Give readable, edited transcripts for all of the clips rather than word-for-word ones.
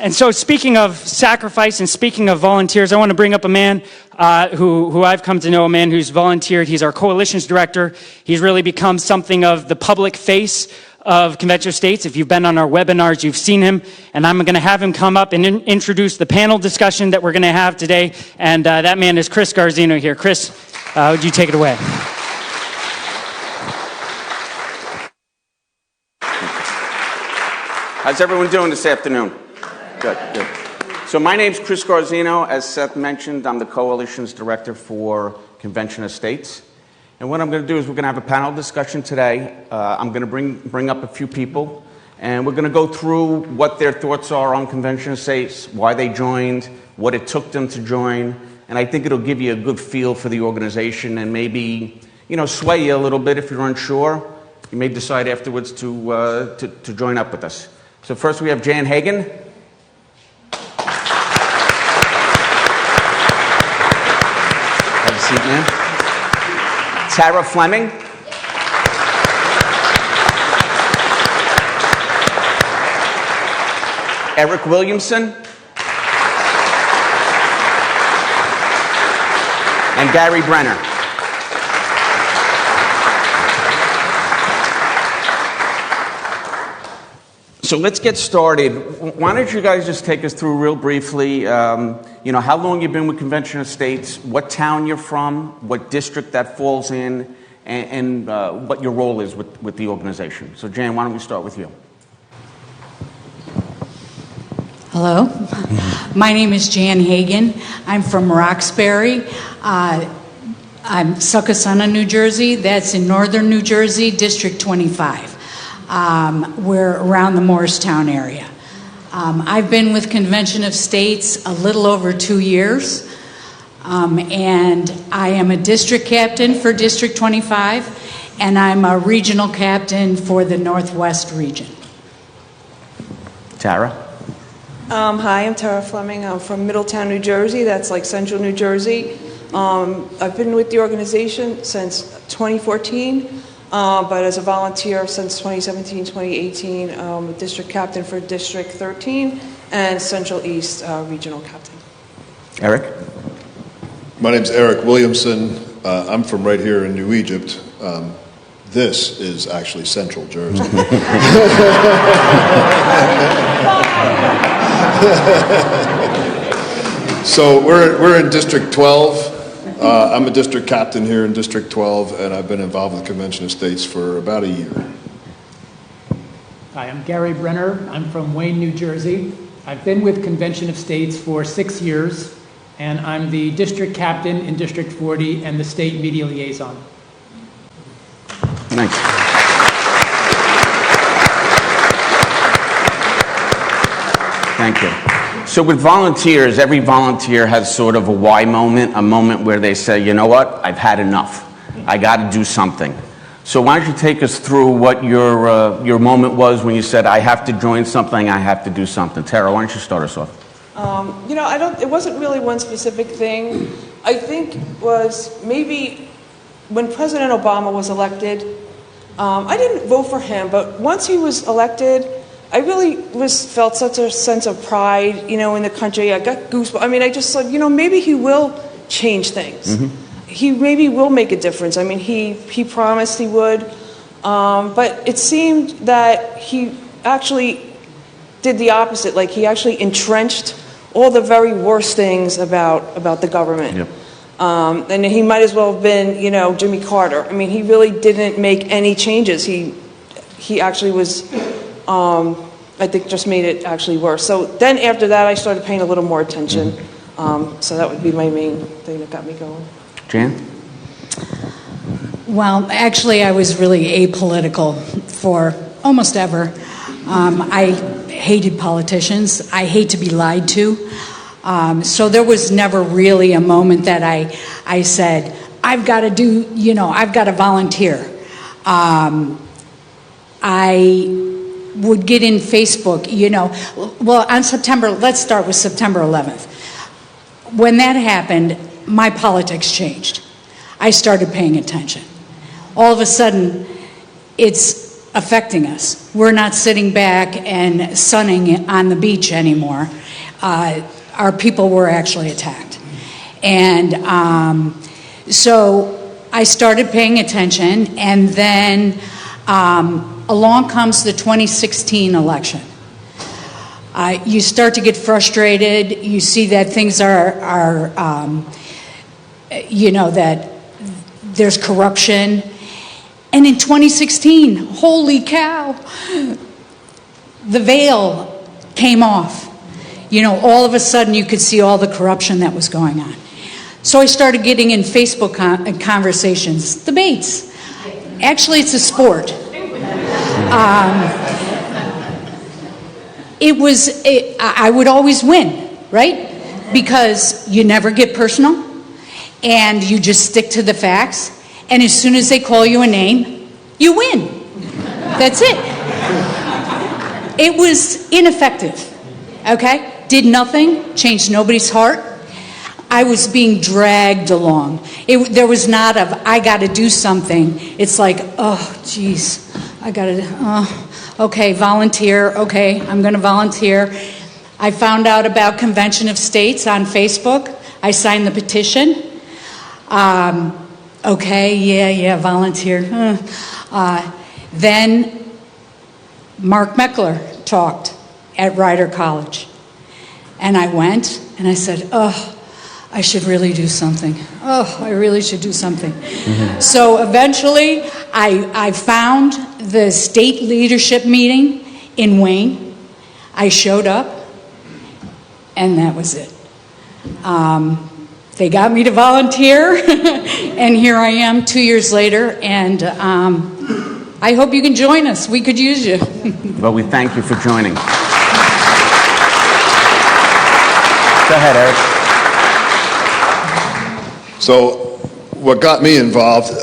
And so speaking of sacrifice and speaking of volunteers, I want to bring up a man who I've come to know, a man who's volunteered. He's our coalitions director. He's really become something of the public face of Convention of States. If you've been on our webinars, you've seen him. And I'm going to have him come up and introduce the panel discussion that we're going to have today. And that man is Chris Garzino here. Chris, would you take it away? How's everyone doing this afternoon? Good, good. So my name's Chris Garzino. As Seth mentioned, I'm the Coalitions Director for Convention of States. And what I'm going to do is we're going to have a panel discussion today. I'm going to bring up a few people, and we're going to go through what their thoughts are on Convention of States, why they joined, what it took them to join, and I think it'll give you a good feel for the organization and maybe, sway you a little bit if you're unsure. You may decide afterwards to join up with us. So first we have Jan Hagan. Have a seat, man. Tara Fleming. Eric Williamson. And Gary Brenner. So let's get started. Why don't you guys just take us through real briefly, how long you've been with Convention of States, what town you're from, what district that falls in, and what your role is with the organization. So Jan, why don't we start with you? Hello, my name is Jan Hagan. I'm from Roxbury. I'm Succossona, New Jersey. That's in northern New Jersey, District 25. We're around the Morristown area. I've been with Convention of States a little over 2 years, and I am a district captain for District 25, and I'm a regional captain for the Northwest region. Tara? Hi, I'm Tara Fleming. I'm from Middletown, New Jersey. That's like central New Jersey. I've been with the organization since 2014. But as a volunteer since 2017, 2018, a district captain for District 13 and Central East regional captain. Eric? My name's Eric Williamson. I'm from right here in New Egypt. This is actually Central Jersey. So we're in District 12. I'm a district captain here in District 12, and I've been involved with Convention of States for about a year. Hi, I'm Gary Brenner. I'm from Wayne, New Jersey. I've been with Convention of States for 6 years, and I'm the district captain in District 40 and the state media liaison. Thanks. Thank you. So with volunteers, every volunteer has sort of a why moment, a moment where they say, you know what, I've had enough. I got to do something. So why don't you take us through what your moment was when you said, I have to join something, I have to do something. Tara, why don't you start us off? It wasn't really one specific thing. I think was maybe when President Obama was elected, I didn't vote for him, but once he was elected, I really felt such a sense of pride, in the country. I got goosebumps. I just thought, maybe he will change things. Mm-hmm. He maybe will make a difference. He promised he would, but it seemed that he actually did the opposite. Like he actually entrenched all the very worst things about the government. Yep. And he might as well have been, Jimmy Carter. He really didn't make any changes. He actually was. I think just made it actually worse. So then after that, I started paying a little more attention. So that would be my main thing that got me going. Jan? Well, actually, I was really apolitical for almost ever. I hated politicians. I hate to be lied to. So there was never really a moment that I said, I've got to volunteer. I would get in Facebook, let's start with September 11th. When that happened, my politics changed. I started paying attention. All of a sudden, it's affecting us. We're not sitting back and sunning on the beach anymore. Our people were actually attacked. And so I started paying attention, and then along comes the 2016 election. You start to get frustrated. You see that things are that there's corruption. And in 2016, holy cow, the veil came off. All of a sudden you could see all the corruption that was going on. So I started getting in Facebook conversations, debates. Actually, it's a sport. I would always win, right? Because you never get personal, and you just stick to the facts, and as soon as they call you a name, you win. That's it. It was ineffective, okay? Did nothing, changed nobody's heart. I was being dragged along. There was not I got to do something. It's like, oh, geez, I got to, okay, volunteer. Okay, I'm going to volunteer. I found out about Convention of States on Facebook. I signed the petition. Okay, yeah, volunteered. Then Mark MacLeay talked at Rider College. And I went and I said, oh, I should really do something. Oh, I really should do something. Mm-hmm. So eventually I found the state leadership meeting in Wayne. I showed up, and that was it. They got me to volunteer, and here I am 2 years later, and I hope you can join us. We could use you. Well, we thank you for joining. Go ahead, Eric. So what got me involved,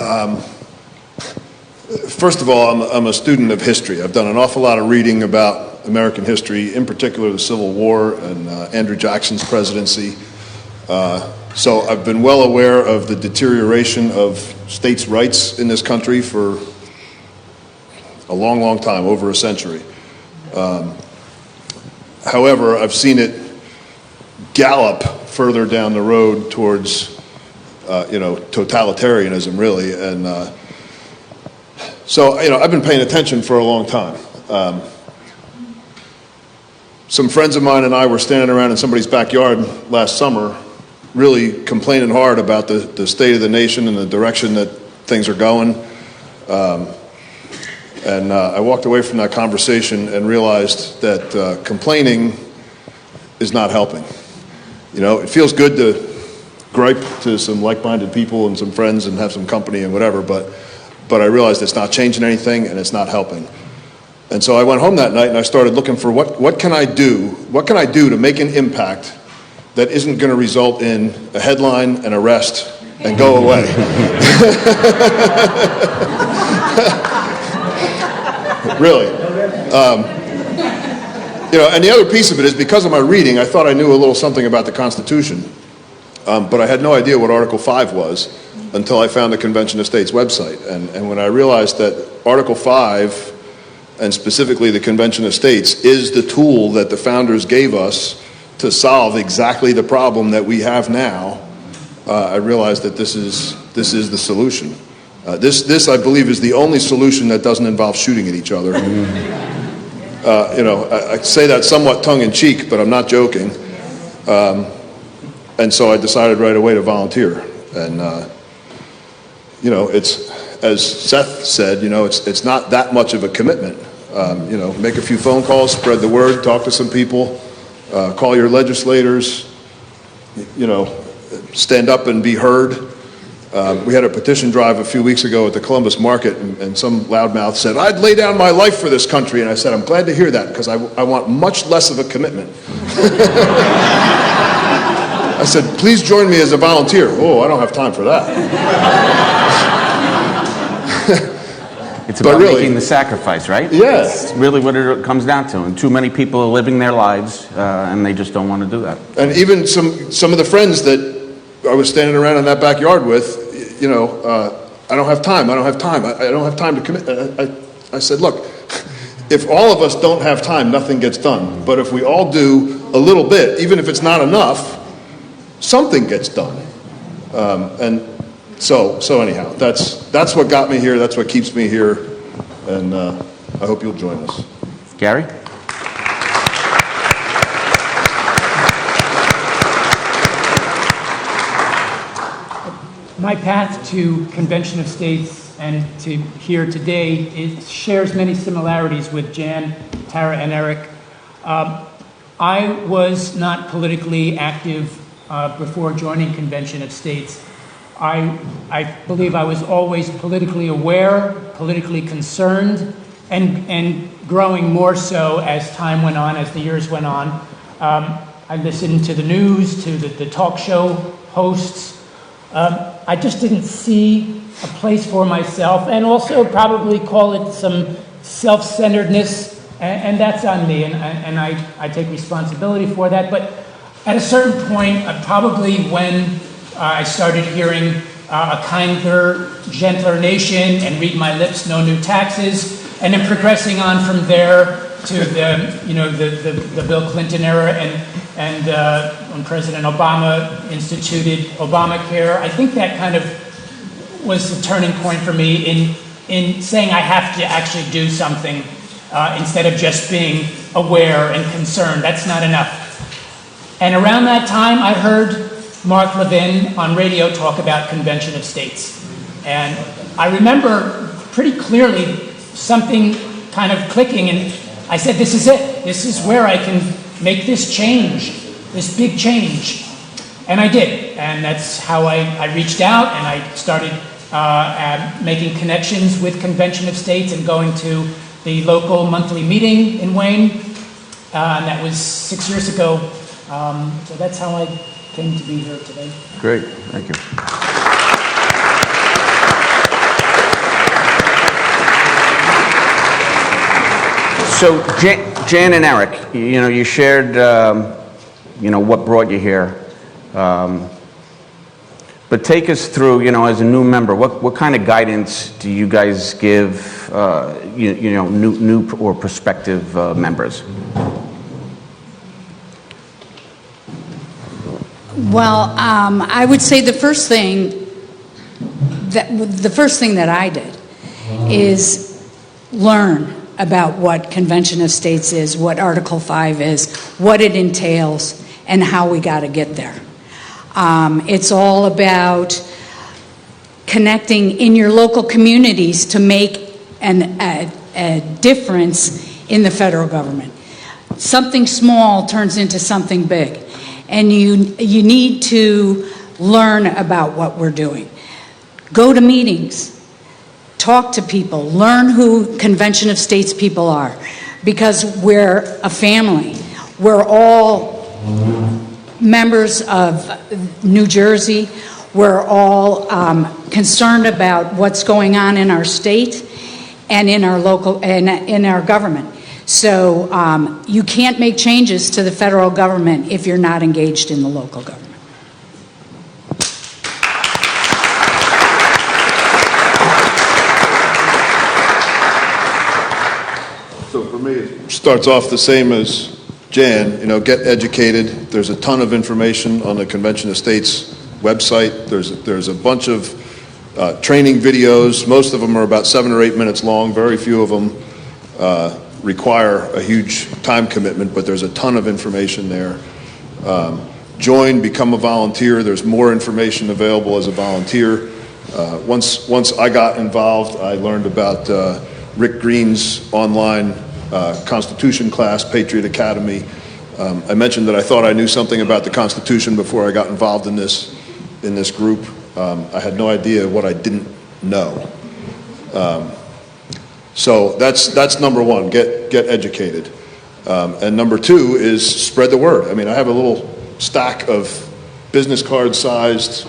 first of all, I'm a student of history. I've done an awful lot of reading about American history, in particular the Civil War and Andrew Jackson's presidency. So I've been well aware of the deterioration of states' rights in this country for a long, long time, over a century. However, I've seen it gallop further down the road towards totalitarianism, really. And so I've been paying attention for a long time. Some friends of mine and I were standing around in somebody's backyard last summer, really complaining hard about the state of the nation and the direction that things are going. And I walked away from that conversation and realized that complaining is not helping. It feels good to gripe to some like-minded people and some friends and have some company and whatever, but I realized it's not changing anything and it's not helping. And so I went home that night and I started looking for what can I do to make an impact that isn't going to result in a headline, an arrest, and go away. Really. And the other piece of it is, because of my reading, I thought I knew a little something about the Constitution, but I had no idea what Article 5 was until I found the Convention of States website. And when I realized that Article 5, and specifically the Convention of States, is the tool that the founders gave us to solve exactly the problem that we have now, I realized that this is the solution. This, I believe, is the only solution that doesn't involve shooting at each other. I say that somewhat tongue-in-cheek, but I'm not joking. And so I decided right away to volunteer. And, it's, as Seth said, it's not that much of a commitment. Make a few phone calls, spread the word, talk to some people, call your legislators, stand up and be heard. We had a petition drive a few weeks ago at the Columbus Market, and some loudmouth said, "I'd lay down my life for this country." And I said, "I'm glad to hear that, because I want much less of a commitment." I said, "Please join me as a volunteer." "Oh, I don't have time for that." It's about making the sacrifice, right? Yeah. That's really what it comes down to. And too many people are living their lives, and they just don't want to do that. And even some of the friends that I was standing around in that backyard with, I don't have time. I don't have time to commit. I said, look, if all of us don't have time, nothing gets done. But if we all do a little bit, even if it's not enough, something gets done. And so anyhow, that's what got me here. That's what keeps me here. And I hope you'll join us. Gary? My path to Convention of States and to here today, it shares many similarities with Jan, Tara, and Eric. I was not politically active before joining Convention of States. I believe I was always politically aware, politically concerned, and growing more so as time went on, as the years went on. I listened to the news, to the talk show hosts. I just didn't see a place for myself, and also probably call it some self-centeredness, and that's on me, and I take responsibility for that. But at a certain point, probably when I started hearing a kinder, gentler nation and read my lips, no new taxes, and then progressing on from there to the Bill Clinton era and when President Obama instituted Obamacare. I think that kind of was the turning point for me in saying I have to actually do something instead of just being aware and concerned. That's not enough. And around that time, I heard Mark Levin on radio talk about Convention of States. And I remember pretty clearly something kind of clicking, and I said, this is it. This is where I can make this change, this big change. And I did. And that's how I reached out, and I started making connections with Convention of States and going to the local monthly meeting in Wayne. And that was 6 years ago. So that's how I came to be here today. Great, thank you. So Jan and Eric, you shared, what brought you here. But take us through, as a new member, what kind of guidance do you guys give, new or prospective members? Well, I would say the first thing that I did is learn about what Convention of States is, what Article 5 is, what it entails, and how we got to get there. It's all about connecting in your local communities to make a difference in the federal government. Something small turns into something big. And you need to learn about what we're doing. Go to meetings, talk to people, learn who Convention of States people are, because we're a family. We're all members of New Jersey. We're all concerned about what's going on in our state and in our local and in our government. So you can't make changes to the federal government if you're not engaged in the local government. So for me, it starts off the same as Jan, get educated. There's a ton of information on the Convention of States website. There's a bunch of training videos. Most of them are about 7 or 8 minutes long. Very few of them require a huge time commitment, but there's a ton of information there. Join, become a volunteer. There's more information available as a volunteer. Once I got involved, I learned about Rick Green's online Constitution class, Patriot Academy. I mentioned that I thought I knew something about the Constitution before I got involved in this group. I had no idea what I didn't know. So that's number one, get educated. And number two is spread the word. I mean, I have a little stack of business card-sized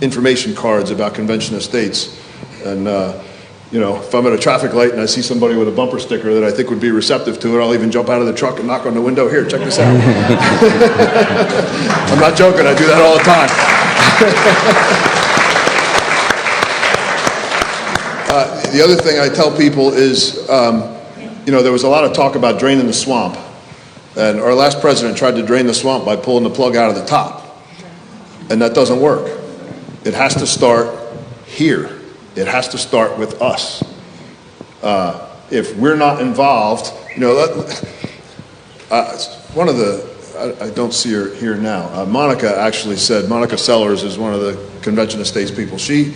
information cards about Convention of States. And, if I'm at a traffic light and I see somebody with a bumper sticker that I think would be receptive to it, I'll even jump out of the truck and knock on the window. Here, check this out. I'm not joking. I do that all the time. The other thing I tell people is, there was a lot of talk about draining the swamp. And our last president tried to drain the swamp by pulling the plug out of the top. And that doesn't work. It has to start here. It has to start with us. If we're not involved, one of the, I don't see her here now. Monica actually said, Monica Sellers is one of the Convention of States people. She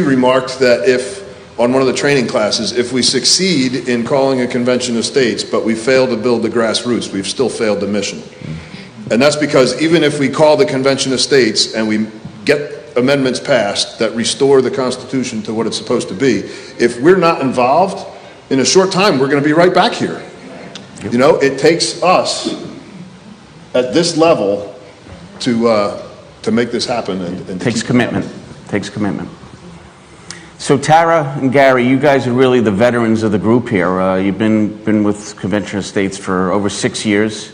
remarked that if, on one of the training classes, if we succeed in calling a Convention of States, but we fail to build the grassroots, we've still failed the mission. And that's because even if we call the Convention of States and we get amendments passed that restore the Constitution to what it's supposed to be, if we're not involved, in a short time, we're going to be right back here. It takes us at this level to make this happen. And Takes commitment. Takes commitment. So Tara and Gary, you guys are really the veterans of the group here. You've been with Convention of States for over 6 years.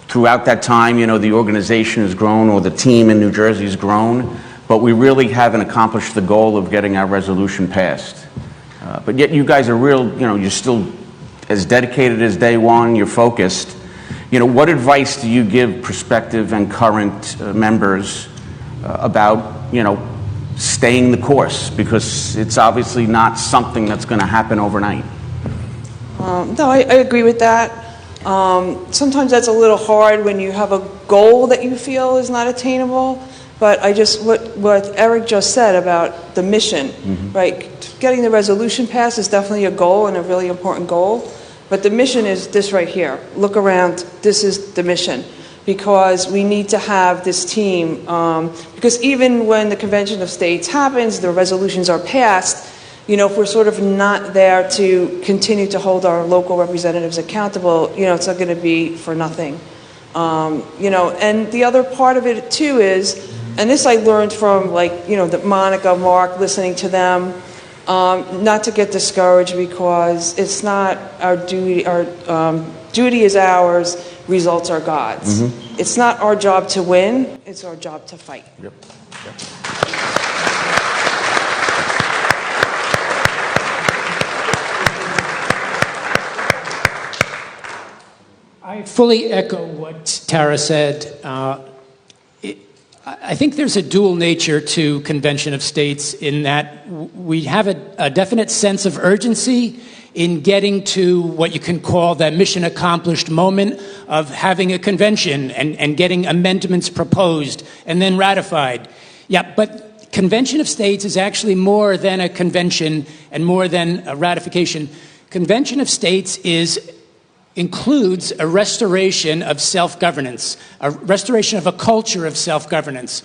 Throughout that time, the organization has grown, or the team in New Jersey has grown, but we really haven't accomplished the goal of getting our resolution passed. But yet you guys are you're still as dedicated as day one, you're focused. What advice do you give prospective and current members about, staying the course? Because it's obviously not something that's going to happen overnight. No, I agree with that. Sometimes that's a little hard when you have a goal that you feel is not attainable. But what Eric just said about the mission, right? Getting the resolution passed is definitely a goal and a really important goal. But the mission is this right here. Look around. This is the mission. Because we need to have this team. Because even when the Convention of States happens, the resolutions are passed, if we're sort of not there to continue to hold our local representatives accountable, it's not going to be for nothing. And the other part of it too is, and this I learned from Monica, Mark, listening to them, not to get discouraged because it's not our duty. Our duty is ours. Results are God's. It's not our job to win. It's our job to fight. Yep. I fully echo what Tara said. I think there's a dual nature to Convention of States in that we have a definite sense of urgency in getting to what you can call that mission accomplished moment of having a convention and getting amendments proposed and then ratified. Yeah, but Convention of States is actually more than a convention and more than a ratification. Convention of States includes a restoration of self-governance, a restoration of a culture of self-governance.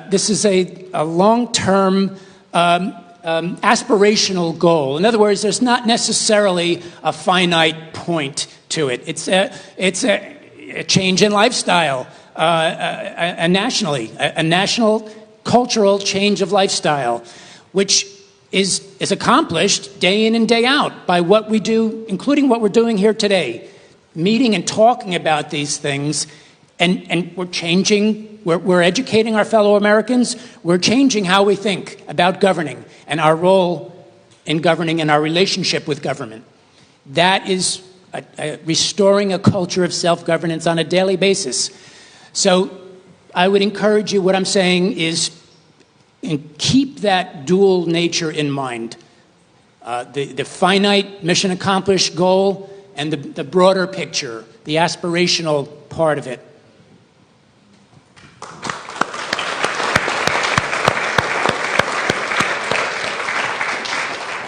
This is a long-term aspirational goal. In other words, there's not necessarily a finite point to it. It's a change in lifestyle, a national cultural change of lifestyle, which is accomplished day in and day out by what we do, including what we're doing here today, meeting and talking about these things, and we're changing, we're educating our fellow Americans, we're changing how we think about governing and our role in governing and our relationship with government. That is restoring a culture of self-governance on a daily basis. So I would encourage you, what I'm saying is, and keep that dual nature in mind. The finite mission accomplished goal and the broader picture, the aspirational part of it.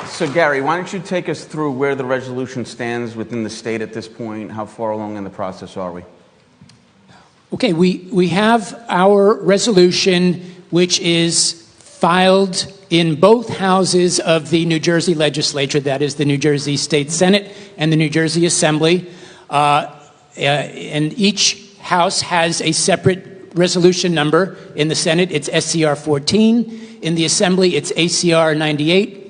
So Gary, why don't you take us through where the resolution stands within the state at this point? How far along in the process are we? Okay, we have our resolution, which is filed in both houses of the New Jersey legislature, that is the New Jersey State Senate and the New Jersey Assembly. And each house has a separate resolution number. In the Senate, it's SCR 14. In the Assembly, it's ACR 98.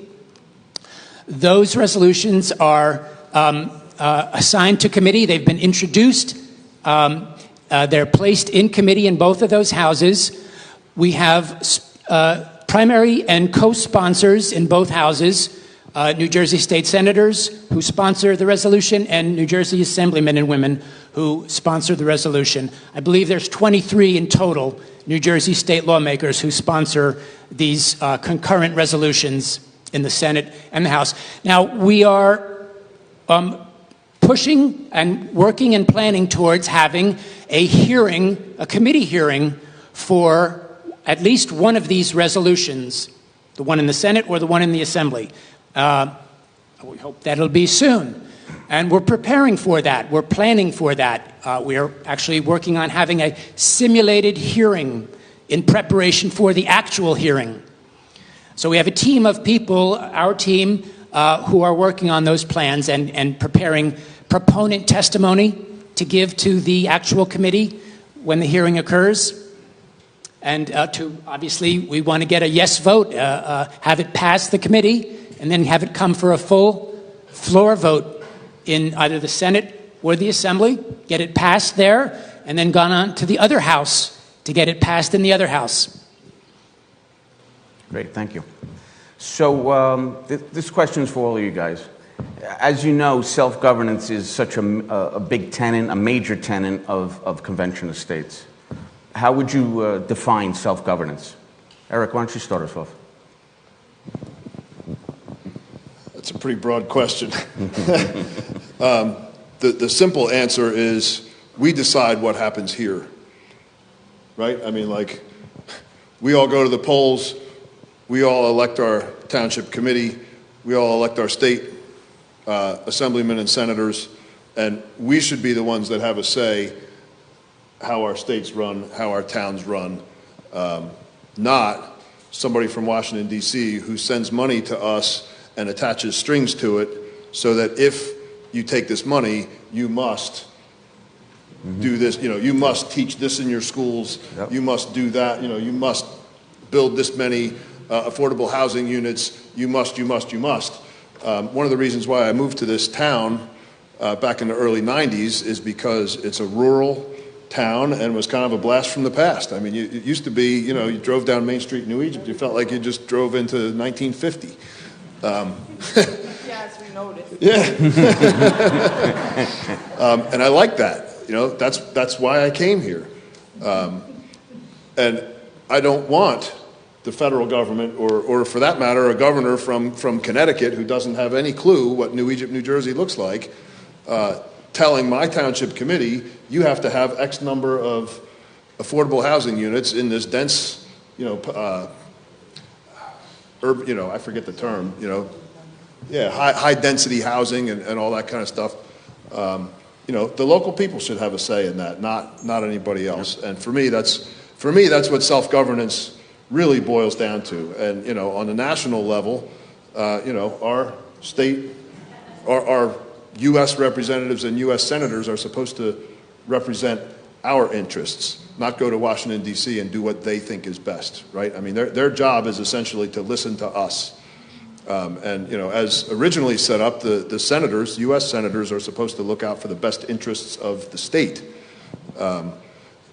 Those resolutions are assigned to committee. They've been introduced. They're placed in committee in both of those houses. We have primary and co-sponsors in both houses, New Jersey state senators who sponsor the resolution and New Jersey assemblymen and women who sponsor the resolution. I believe there's 23 in total New Jersey state lawmakers who sponsor these concurrent resolutions in the Senate and the House. Now, we are pushing and working and planning towards having a hearing, a committee hearing for at least one of these resolutions, the one in the Senate or the one in the Assembly. We hope that'll be soon. And we're preparing for that. We're planning for that. We are actually working on having a simulated hearing in preparation for the actual hearing. So we have a team of people, our team, who are working on those plans and preparing proponent testimony to give to the actual committee when the hearing occurs. And obviously, we want to get a yes vote, have it pass the committee, and then have it come for a full floor vote in either the Senate or the Assembly, get it passed there, and then gone on to the other house to get it passed in the other house. Great, thank you. So this question is for all of you guys. As you know, self-governance is such a big tenet, a major tenet of Convention of States. How would you define self-governance? Eric, why don't you start us off? That's a pretty broad question. The simple answer is we decide what happens here, right? I mean, like, we all go to the polls, we all elect our township committee, we all elect our state assemblymen and senators, and we should be the ones that have a say how our states run, how our towns run, not somebody from Washington, D.C. who sends money to us and attaches strings to it so that if you take this money, you must do this, you must teach this in your schools, you must do that, you must build this many affordable housing units, you must. One of the reasons why I moved to this town back in the early 90s is because it's a rural town and was kind of a blast from the past. I mean, it used to be, you drove down Main Street in New Egypt, you felt like you just drove into 1950. Yes, we noticed. Yeah. And I like that. That's why I came here. And I don't want the federal government, or for that matter, a governor from Connecticut who doesn't have any clue what New Egypt, New Jersey looks like, telling my township committee, you have to have X number of affordable housing units in this dense, urban, I forget the term, high density housing and all that kind of stuff. The local people should have a say in that, not anybody else. And for me, that's what self-governance really boils down to. And on the national level, our state, our U.S. representatives and U.S. senators are supposed to represent our interests, not go to Washington, D.C. and do what they think is best, right? I mean, their job is essentially to listen to us. As originally set up, the senators, U.S. senators, are supposed to look out for the best interests of the state. And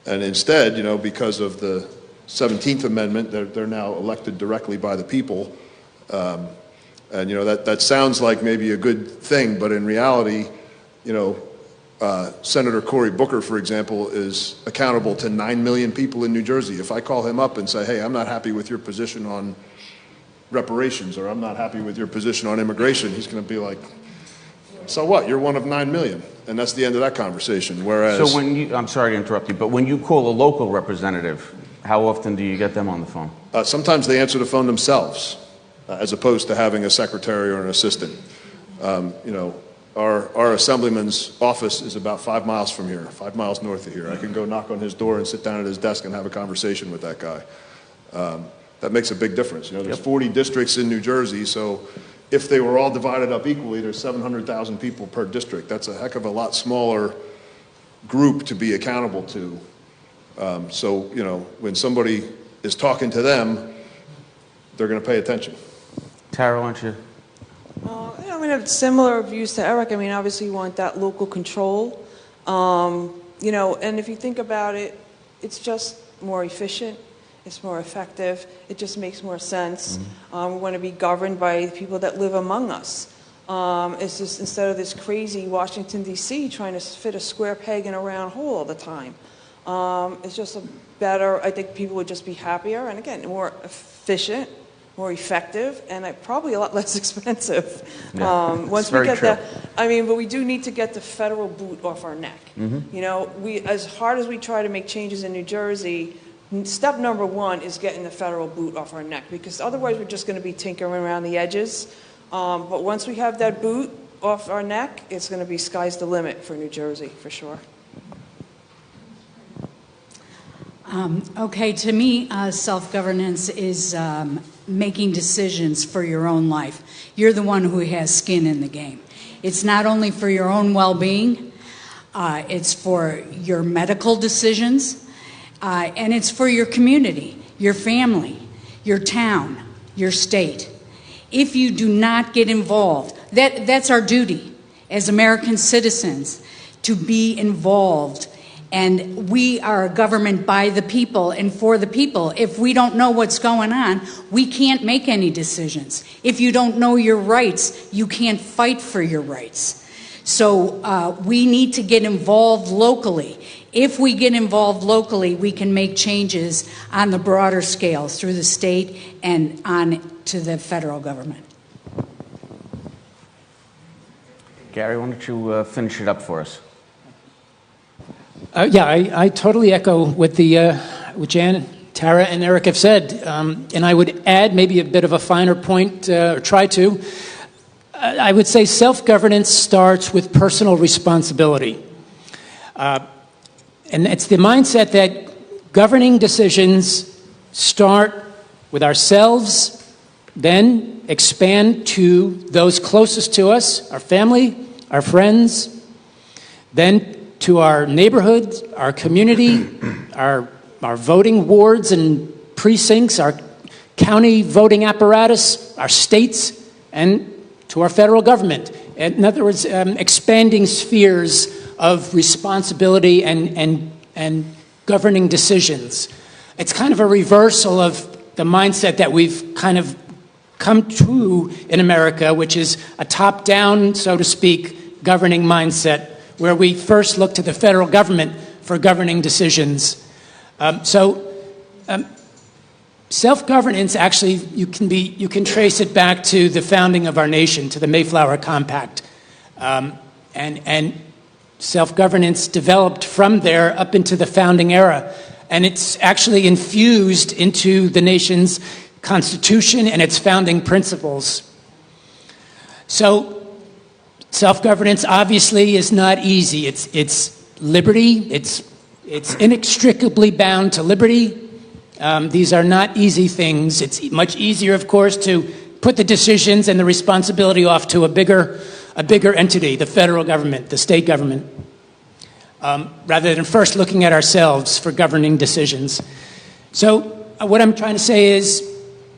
instead, because of the 17th Amendment, they're now elected directly by the people. That sounds like maybe a good thing, but in reality, Senator Cory Booker, for example, is accountable to 9 million people in New Jersey. If I call him up and say, hey, I'm not happy with your position on reparations, or I'm not happy with your position on immigration, he's going to be like, so what? You're one of 9 million. And that's the end of that conversation. Whereas, so I'm sorry to interrupt you, but when you call a local representative, how often do you get them on the phone? Sometimes they answer the phone themselves, as opposed to having a secretary or an assistant. Our assemblyman's office is about 5 miles from here, 5 miles north of here. I can go knock on his door and sit down at his desk and have a conversation with that guy. That makes a big difference. There's 40 districts in New Jersey, so if they were all divided up equally, there's 700,000 people per district. That's a heck of a lot smaller group to be accountable to. When somebody is talking to them, they're going to pay attention. Tara, why don't you? I have similar views to Eric. I mean, obviously you want that local control. And if you think about it, it's just more efficient. It's more effective. It just makes more sense. We want to be governed by the people that live among us. It's just instead of this crazy Washington, D.C. trying to fit a square peg in a round hole all the time. It's just a better, I think people would just be happier and, again, more efficient, more effective, and probably a lot less expensive. Once we get that, but we do need to get the federal boot off our neck. You know, as hard as we try to make changes in New Jersey, step number one is getting the federal boot off our neck, because otherwise we're just going to be tinkering around the edges. But once we have that boot off our neck, it's going to be sky's the limit for New Jersey, for sure. Okay, to me, self-governance is making decisions for your own life. You're the one who has skin in the game. It's not only for your own well-being, it's for your medical decisions, and it's for your community, your family, your town, your state. If you do not get involved, that's our duty as American citizens, to be involved. And we are a government by the people and for the people. If we don't know what's going on, we can't make any decisions. If you don't know your rights, you can't fight for your rights. So we need to get involved locally. If we get involved locally, we can make changes on the broader scale through the state and on to the federal government. Gary, why don't you finish it up for us? I totally echo what Jan, Tara, and Eric have said. And I would add maybe a bit of a finer point, or try to. I would say self-governance starts with personal responsibility. And it's the mindset that governing decisions start with ourselves, then expand to those closest to us, our family, our friends, then to our neighborhood, our community, our voting wards and precincts, our county voting apparatus, our states, and to our federal government. In other words, expanding spheres of responsibility and governing decisions. It's kind of a reversal of the mindset that we've kind of come to in America, which is a top-down, so to speak, governing mindset, where we first look to the federal government for governing decisions. Self-governance, actually, you can trace it back to the founding of our nation, to the Mayflower Compact. And self-governance developed from there up into the founding era. And it's actually infused into the nation's Constitution and its founding principles. So, self-governance obviously is not easy. It's liberty. It's inextricably bound to liberty. These are not easy things. It's much easier, of course, to put the decisions and the responsibility off to a bigger entity, the federal government, the state government, rather than first looking at ourselves for governing decisions. So what I'm trying to say is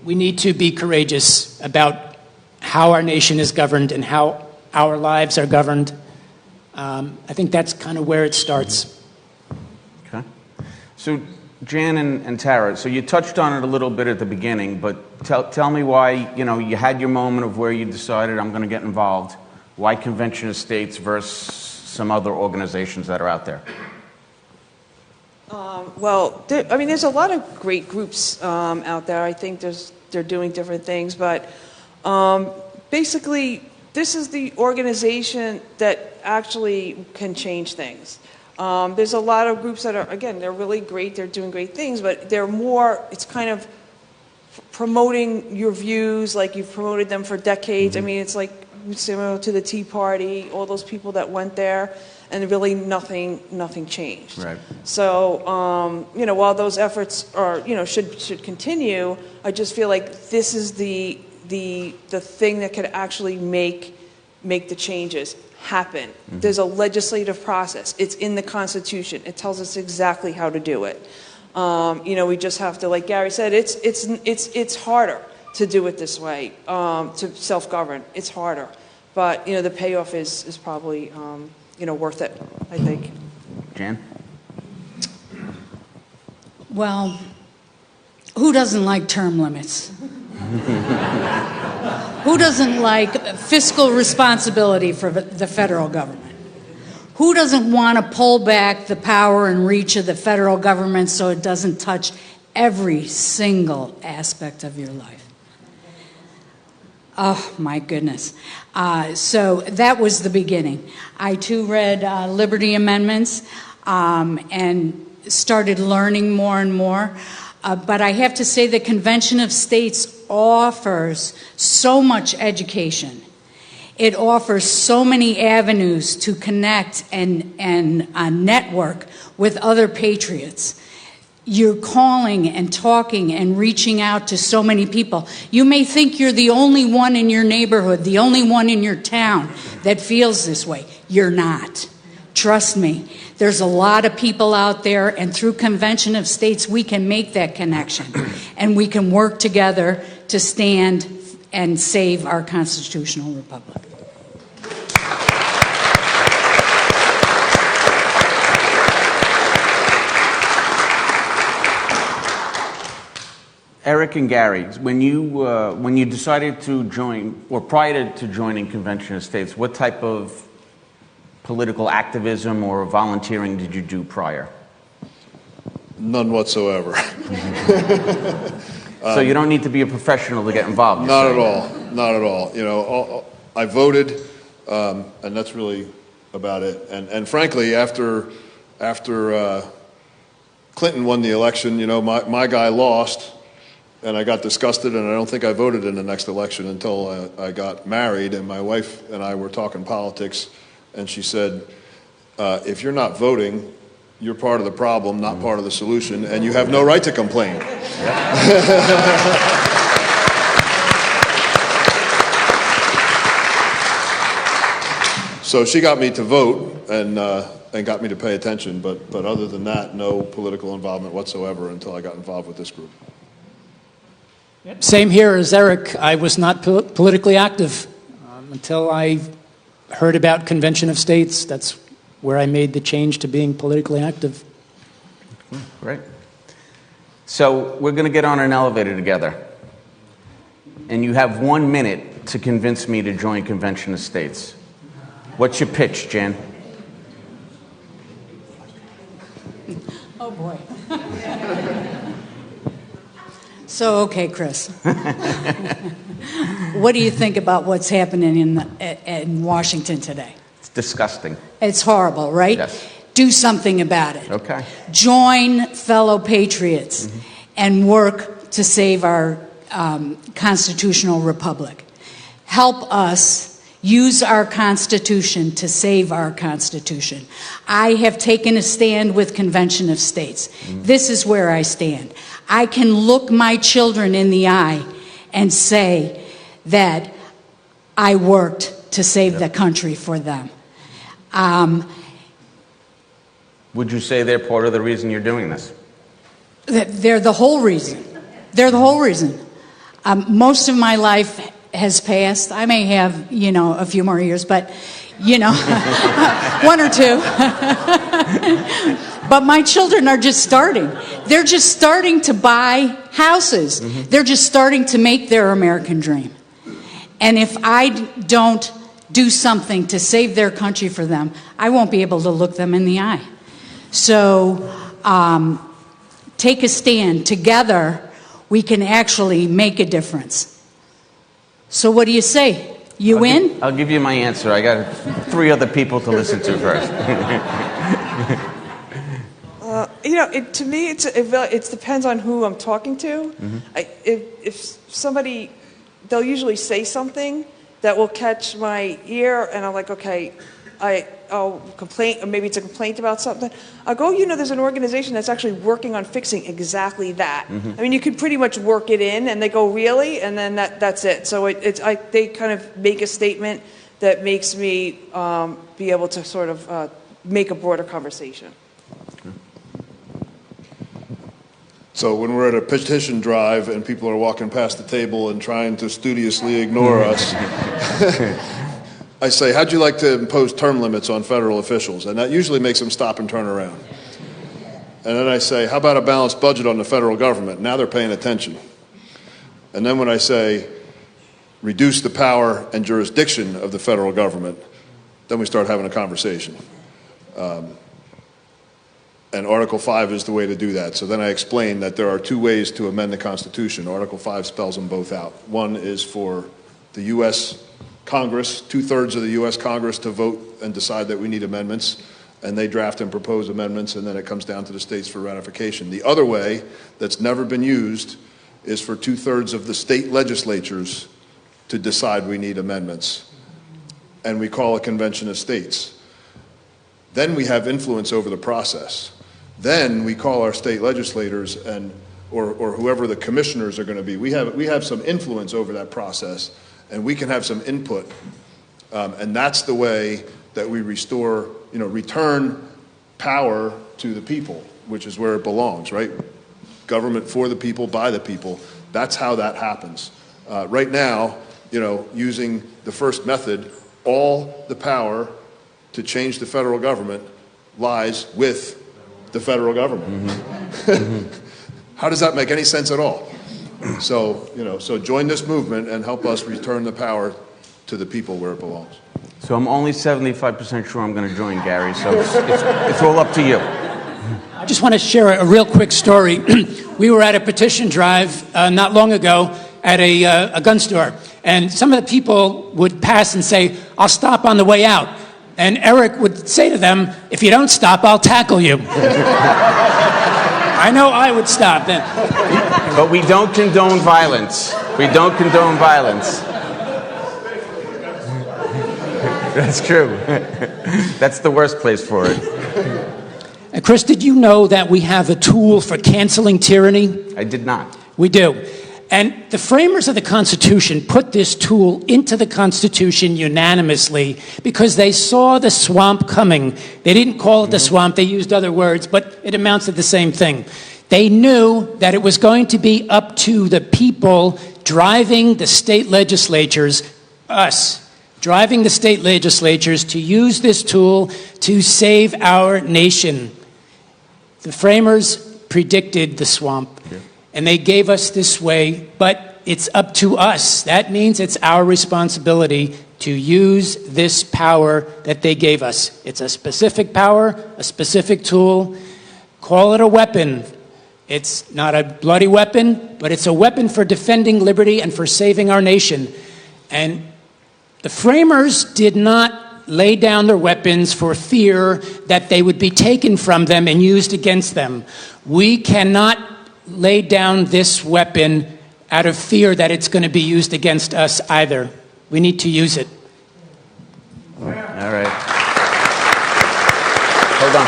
we need to be courageous about how our nation is governed and how our lives are governed. I think that's kind of where it starts. Okay. So, Jan and Tara, so you touched on it a little bit at the beginning, but tell me why, you had your moment of where you decided I'm going to get involved. Why Convention of States versus some other organizations that are out there? There's a lot of great groups out there. I think they're doing different things, but basically, this is the organization that actually can change things. There's a lot of groups that are, again, they're really great, they're doing great things, but it's kind of promoting your views like you've promoted them for decades. Mm-hmm. I mean, it's like similar to the Tea Party, all those people that went there, and really nothing changed. Right. So, while those efforts are, should continue, I just feel like this is the thing that could actually make the changes happen. Mm-hmm. There's a legislative process. It's in the Constitution. It tells us exactly how to do it. We just have to, like Gary said, it's harder to do it this way, to self-govern. It's harder, but the payoff is probably worth it, I think. Jan? Well, Who doesn't like term limits? Who doesn't like fiscal responsibility for the federal government? Who doesn't want to pull back the power and reach of the federal government so it doesn't touch every single aspect of your life? Oh, my goodness. So that was the beginning. I, too, read Liberty Amendments and started learning more and more. But I have to say the Convention of States offers so much education. It offers so many avenues to connect and network with other patriots. You're calling and talking and reaching out to so many people. You may think you're the only one in your neighborhood, the only one in your town that feels this way. You're not. Trust me. There's a lot of people out there, and through Convention of States, we can make that connection. And we can work together to stand and save our constitutional republic. Eric and Gary, when you decided to join, or prior to joining Convention of States, what type of political activism or volunteering did you do prior? None whatsoever. So you don't need to be a professional to get involved? Not at all. Not at all. You know, I voted, and that's really about it. And frankly, after Clinton won the election, you know, my guy lost, and I got disgusted, and I don't think I voted in the next election until I got married, and my wife and I were talking politics, and she said, if you're not voting, you're part of the problem, not part of the solution, and you have no right to complain. So she got me to vote and got me to pay attention, but other than that, no political involvement whatsoever until I got involved with this group. Same here as Eric. I was not politically active until I heard about Convention of States. That's where I made the change to being politically active. Great. So we're going to get on an elevator together. And you have 1 minute to convince me to join Convention of States. What's your pitch, Jan? Oh, boy. So, okay, Chris. What do you think about what's happening in Washington today? It's disgusting. It's horrible, right? Yes. Do something about it. Okay. Join fellow patriots and work to save our constitutional republic. Help us use our Constitution to save our Constitution. I have taken a stand with Convention of States. This is where I stand. I can look my children in the eye and say that I worked to save the country for them. Would you say they're part of the reason you're doing this? They're the whole reason. They're the whole reason. Most of my life has passed. I may have, a few more years, but, one or two. But my children are just starting. They're just starting to buy houses. They're just starting to make their American dream. And if I don't do something to save their country for them, I won't be able to look them in the eye. So take a stand. Together, we can actually make a difference. So what do you say? You in? I'll give you my answer. I got 3 other people to listen to first. To me, it depends on who I'm talking to. If somebody, they'll usually say something that will catch my ear, and I'm like, okay, I'll complain, or maybe it's a complaint about something. I'll go, there's an organization that's actually working on fixing exactly that. I mean, you can pretty much work it in, and they go, really? And then that's it. So they kind of make a statement that makes me be able to sort of make a broader conversation. So when we're at a petition drive and people are walking past the table and trying to studiously ignore us, I say, how'd you like to impose term limits on federal officials? And that usually makes them stop and turn around. And then I say, how about a balanced budget on the federal government? Now they're paying attention. And then when I say, reduce the power and jurisdiction of the federal government, then we start having a conversation. And Article 5 is the way to do that. So then I explain that there are two ways to amend the Constitution. Article 5 spells them both out. One is for the U.S. Congress, 2/3 of the U.S. Congress to vote and decide that we need amendments, and they draft and propose amendments, and then it comes down to the states for ratification. The other way that's never been used is for 2/3 of the state legislatures to decide we need amendments, and we call a convention of states. Then we have influence over the process. Then we call our state legislators or whoever the commissioners are going to be. We have some influence over that process, and we can have some input, and that's the way that we restore, return power to the people, which is where it belongs, right? Government for the people, by the people. That's how that happens. Right now, using the first method, all the power to change the federal government lies with the federal government. How does that make any sense at all? So join this movement and help us return the power to the people where it belongs. So I'm only 75% sure I'm going to join, Gary, so it's all up to you. I just want to share a real quick story. We were at a petition drive not long ago at a gun store, and some of the people would pass and say, "I'll stop on the way out." And Eric would say to them, "If you don't stop, I'll tackle you." I know I would stop then. But we don't condone violence. We don't condone violence. That's true. That's the worst place for it. And Chris, did you know that we have a tool for canceling tyranny? I did not. We do. And the framers of the Constitution put this tool into the Constitution unanimously because they saw the swamp coming. They didn't call it the swamp, they used other words, but it amounts to the same thing. They knew that it was going to be up to the people driving the state legislatures, us, driving the state legislatures to use this tool to save our nation. The framers predicted the swamp. Yeah. And they gave us this way, but it's up to us. That means it's our responsibility to use this power that they gave us. It's a specific power, a specific tool. Call it a weapon. It's not a bloody weapon, but it's a weapon for defending liberty and for saving our nation. And the framers did not lay down their weapons for fear that they would be taken from them and used against them. We cannot lay down this weapon out of fear that it's going to be used against us either. We need to use it. All right. Hold on.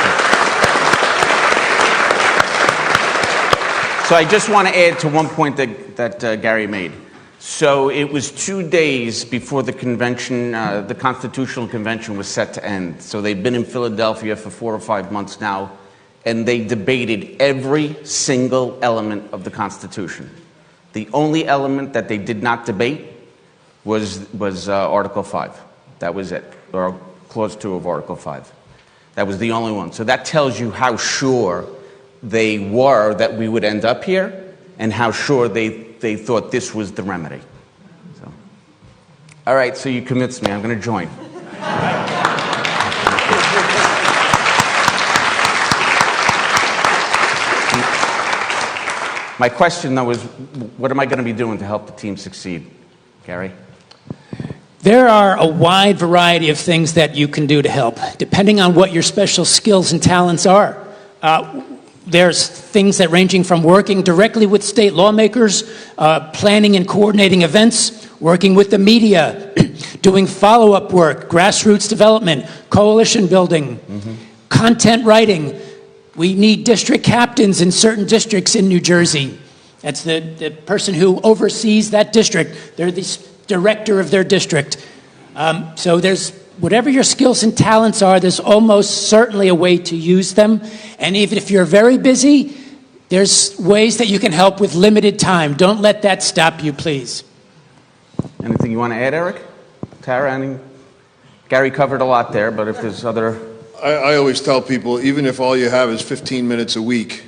So I just want to add to one point that Gary made. So it was 2 days before the convention, the Constitutional Convention was set to end. So they've been in Philadelphia for 4 or 5 months now, and they debated every single element of the Constitution. The only element that they did not debate was Article 5. That was it, or Clause 2 of Article 5. That was the only one. So that tells you how sure they were that we would end up here, and how sure they thought this was the remedy. So, all right, so you convinced me. I'm going to join. My question, though, is what am I going to be doing to help the team succeed? Gary? There are a wide variety of things that you can do to help, depending on what your special skills and talents are. There's things that ranging from working directly with state lawmakers, planning and coordinating events, working with the media, doing follow-up work, grassroots development, coalition building, content writing. We need district captains in certain districts in New Jersey. That's the person who oversees that district. They're the director of their district. So there's whatever your skills and talents are, there's almost certainly a way to use them. And even if you're very busy, there's ways that you can help with limited time. Don't let that stop you, please. Anything you want to add, Eric? Tara, Gary covered a lot there, but if there's other... I always tell people, even if all you have is 15 minutes a week,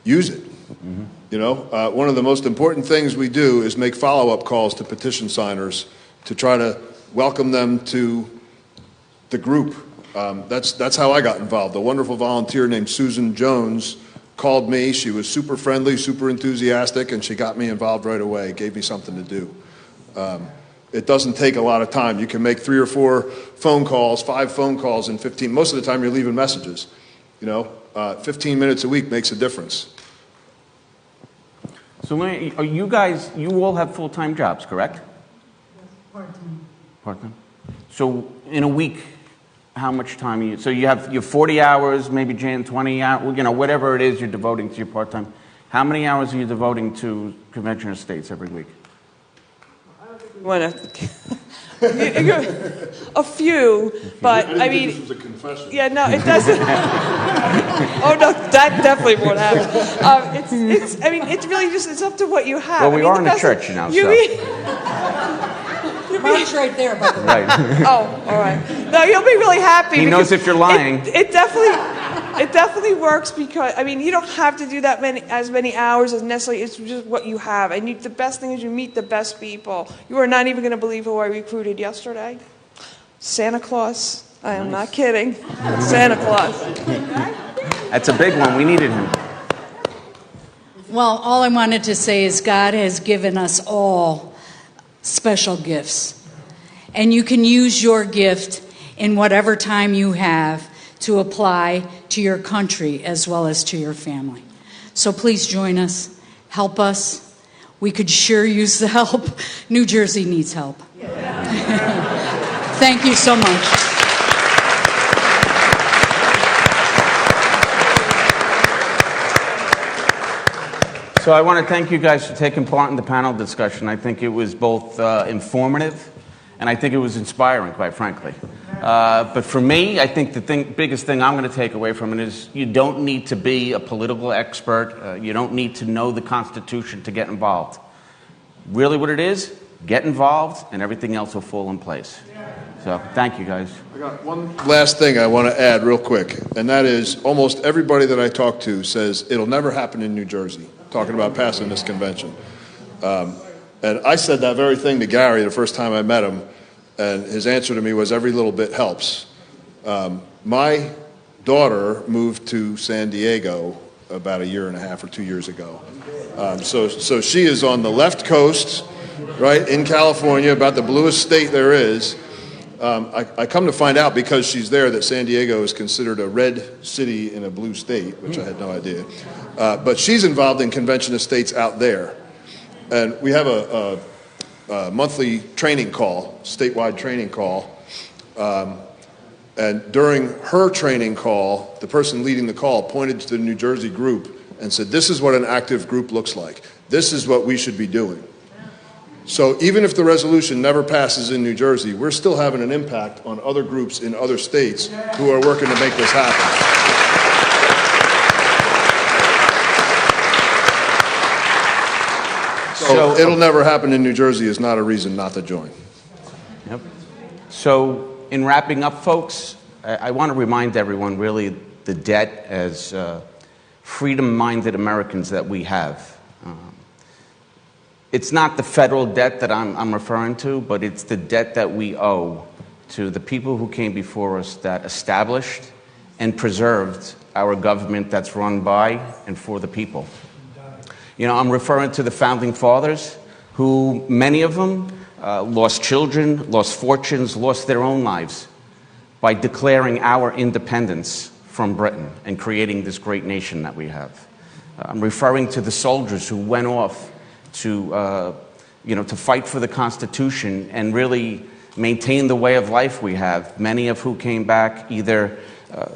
use it. You know, one of the most important things we do is make follow-up calls to petition signers to try to welcome them to the group. That's how I got involved. A wonderful volunteer named Susan Jones called me. She was super friendly, super enthusiastic, and she got me involved right away, gave me something to do. It doesn't take a lot of time. You can make 3 or 4 phone calls, 5 phone calls in 15. Most of the time you're leaving messages. You know, 15 minutes a week makes a difference. So are you guys, you all have full-time jobs, correct? Part-time. Part-time. So in a week, how much time are you, so you have your 40 hours, maybe Jan, 20 hours, you know, whatever it is you're devoting to your part-time. How many hours are you devoting to Convention of States every week? A few, but I mean, this was a confession. yeah, no, it doesn't. Oh no, that definitely won't happen. It's. I mean, it's really just. It's up to what you have. Well, we I mean, are in the a best- church now, you so. mean- Mark's right there, by the way. Right. Oh, all right. No, you'll be really happy. He knows because if you're lying. It definitely works because I mean you don't have to do as many hours as necessarily. It's just what you have, and the best thing is you meet the best people. You are not even going to believe who I recruited yesterday. Santa Claus. I am not kidding. Santa Claus. That's a big one. We needed him. Well, all I wanted to say is God has given us all special gifts. And you can use your gift in whatever time you have to apply to your country as well as to your family. So please join us. Help us. We could sure use the help. New Jersey needs help. Thank you so much. So I want to thank you guys for taking part in the panel discussion. I think it was both informative and I think it was inspiring, quite frankly. But for me, I think the biggest thing I'm going to take away from it is you don't need to be a political expert. You don't need to know the Constitution to get involved. Really what it is, get involved and everything else will fall in place. So thank you guys. I got one last thing I want to add real quick, and that is almost everybody that I talk to says it'll never happen in New Jersey, talking about passing this convention. And I said that very thing to Gary the first time I met him, and his answer to me was every little bit helps. My daughter moved to San Diego about 1.5 years or 2 years ago. So she is on the left coast, right, in California, about the bluest state there is. I come to find out because she's there that San Diego is considered a red city in a blue state, which I had no idea. But she's involved in Convention of States out there. And we have a monthly training call, statewide training call. And during her training call, the person leading the call pointed to the New Jersey group and said, this is what an active group looks like. This is what we should be doing. So even if the resolution never passes in New Jersey, we're still having an impact on other groups in other states who are working to make this happen. So it'll never happen in New Jersey is not a reason not to join. Yep. So in wrapping up, folks, I want to remind everyone really the debt as freedom-minded Americans that we have. It's not the federal debt that I'm referring to, but it's the debt that we owe to the people who came before us that established and preserved our government that's run by and for the people. You know, I'm referring to the founding fathers who, many of them, lost children, lost fortunes, lost their own lives by declaring our independence from Britain and creating this great nation that we have. I'm referring to the soldiers who went off to fight for the Constitution and really maintain the way of life we have, many of who came back either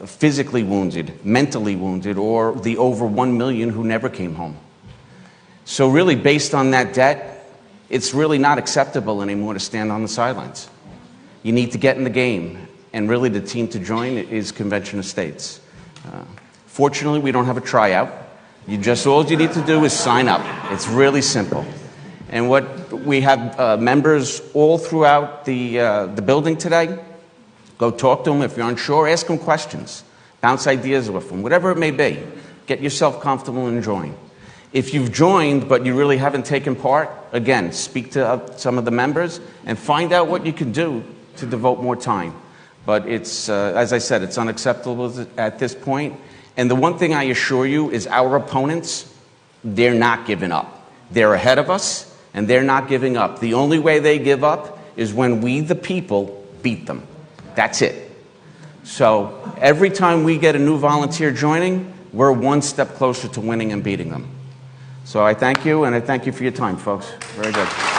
physically wounded, mentally wounded, or the over 1 million who never came home. So really, based on that debt, it's really not acceptable anymore to stand on the sidelines. You need to get in the game, and really the team to join is Convention of States. Fortunately, we don't have a tryout. All you need to do is sign up. It's really simple. And what we have members all throughout the building today. Go talk to them. If you're unsure, ask them questions. Bounce ideas with them, whatever it may be. Get yourself comfortable and join. If you've joined but you really haven't taken part, again, speak to some of the members and find out what you can do to devote more time. But it's, as I said, it's unacceptable at this point. And the one thing I assure you is our opponents, they're not giving up. They're ahead of us, and they're not giving up. The only way they give up is when we, the people, beat them. That's it. So every time we get a new volunteer joining, we're one step closer to winning and beating them. So I thank you, and I thank you for your time, folks. Very good.